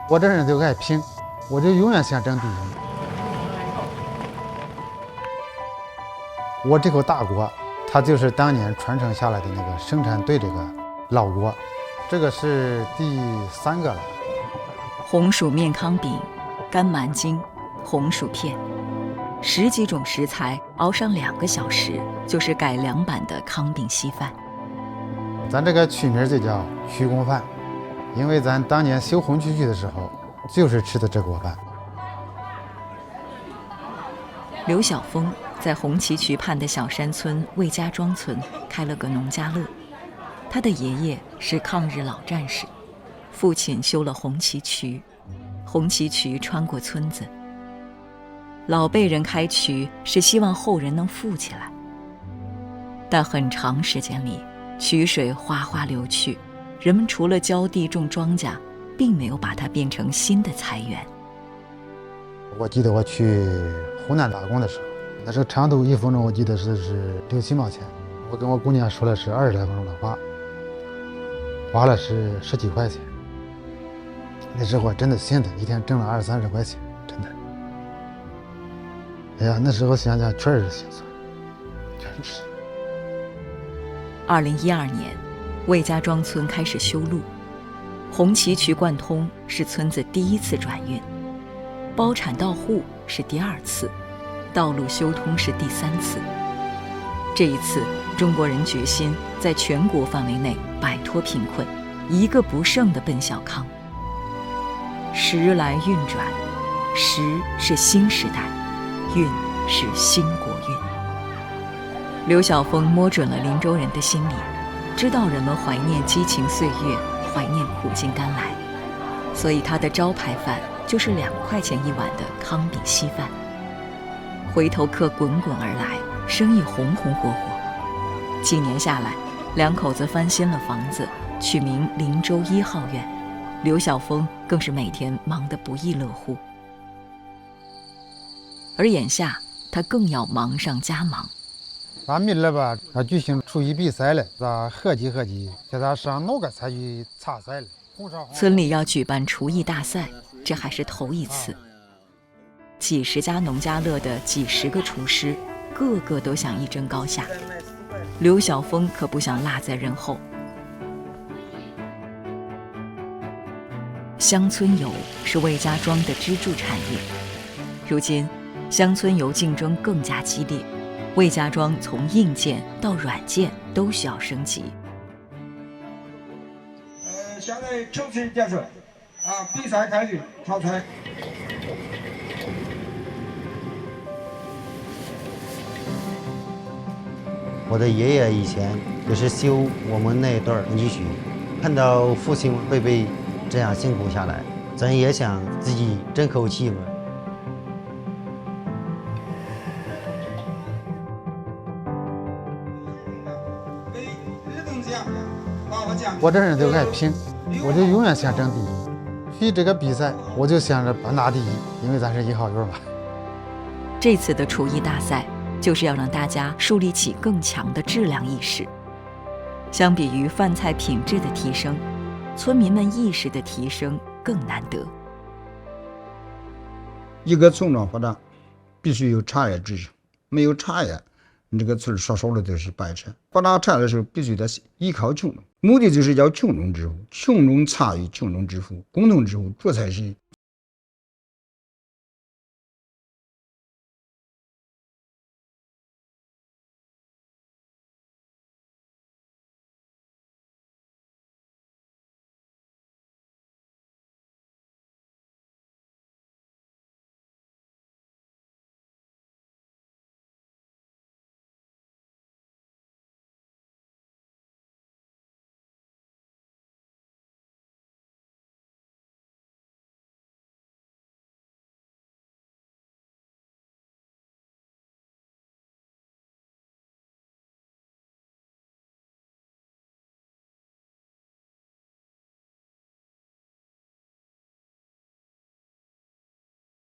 我这人就爱拼，我就永远想争第一。我这口大锅，它就是当年传承下来的那个生产队这个老锅，这个是第3个了。红薯面糠饼、干蛮筋、红薯片，10几种食材熬上2个小时，就是改良版的糠饼稀饭。咱这个曲名就叫曲公饭，因为咱当年修红旗渠的时候，就是吃的这锅饭。刘晓峰在红旗渠畔的小山村魏家庄村开了个农家乐，他的爷爷是抗日老战士，父亲修了红旗渠，红旗渠穿过村子。老辈人开渠是希望后人能富起来，但很长时间里，渠水哗哗流去，人们除了浇地种庄稼，并没有把它变成新的财源。我记得我去湖南打工的时候，那时候长途1分钟，我记得是6、7毛钱。我跟我姑娘说的是20来分钟的话，花了是10几块钱。那时候我真的信的，一天挣了20、30块钱，真的。哎呀，那时候想想确实心酸，真是。2012年，魏家庄村开始修路，红旗渠贯通是村子第1次转运，包产到户是第2次，道路修通是第3次。这一次，中国人决心在全国范围内摆脱贫困，一个不剩地奔小康。时来运转，时是新时代，运是新国运。刘晓峰摸准了林州人的心理，知道人们怀念激情岁月，怀念苦尽甘来，所以他的招牌饭就是2块钱1碗的糠饼稀饭。回头客滚滚而来，生意红红火火。几年下来，2口子翻新了房子，取名林州1号院。刘晓峰更是每天忙得不亦乐乎。而眼下，他更要忙上加忙。咱明儿吧，要举行厨艺比赛了，咱合计合计，叫他上哪个菜去参赛了。村里要举办厨艺大赛，这还是头一次。几十家农家乐的几十个厨师，个个都想一争高下。刘晓峰可不想落在人后。乡村游是魏家庄的支柱产业，如今乡村游竞争更加激烈，魏家庄从硬件到软件都需要升级。现在球池建设比赛开始，好菜。我的爷爷以前也是修我们那一段红旗渠，看到父亲辈辈这样辛苦下来，咱也想自己争口气嘛。我这人就爱拼，我就永远想争第一。去这个比赛，我就想着拿第一，因为咱是1号院嘛。这次的厨艺大赛就是要让大家树立起更强的质量意识。相比于饭菜品质的提升，村民们意识的提升更难得。一个村庄发展必须有产业支撑，没有产业，你这个村说少了都是白扯。发展产业的时候，必须得依靠群众，目的就是要群众致富，群众参与，群众致富，共同致富，这才是